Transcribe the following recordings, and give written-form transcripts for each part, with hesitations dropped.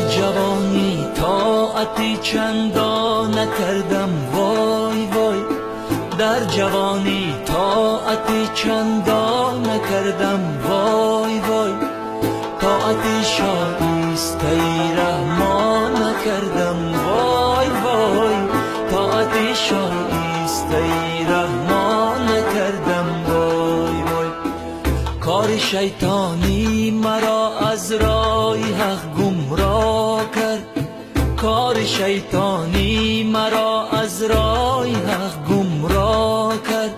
جوانی طاعتی چندان نکردم وای وای، در جوانی طاعتی چندان نکردم وای وای، طاعتی شایسته رحمان نکردم وای وای، طاعتی شایسته رحمان نکردم وای وای. کار شیطانی مرا از راه حق گمراه کرد، کار شیطانی مرا از راه حق گمراه کرد،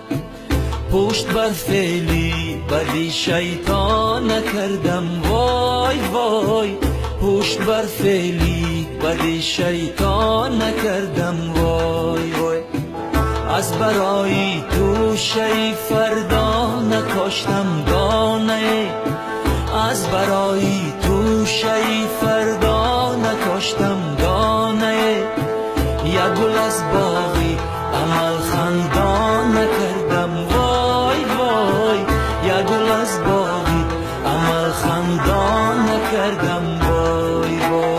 پشت بر فعلی بدی شیطان نکردم وای وای، پشت بر فعلی بدی شیطان نکردم وای وای. از برای تو شی فردا نکاشتم دانه، از برای تو شی فردا نکاشتم دانه، یک گل از باغی عمل خندان نکردم وای وای، یک گل از باغی عمل خندان نکردم وای وای.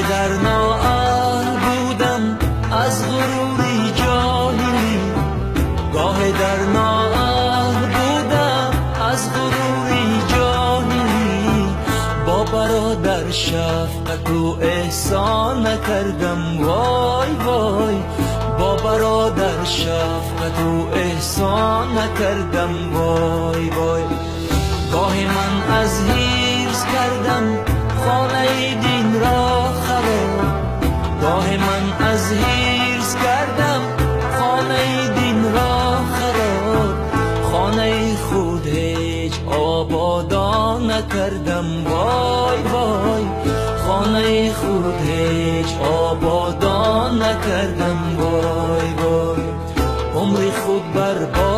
در نااهل بودم از غروری جاهلی، گاه در نااهل بودم از غروری جاهلی، با برادر شفقت و احسان نکردم وای وای، با برادر شفقت و احسان نکردم وای وای. گاه من از حرص کردم خانه دین را خراب، گاه من از حرص کردم خانه دین را خراب، خانه خود هیچ آبادان نکردم وای وای، خانه خود هیچ آبادان نکردم وای وای. عمری خود برباد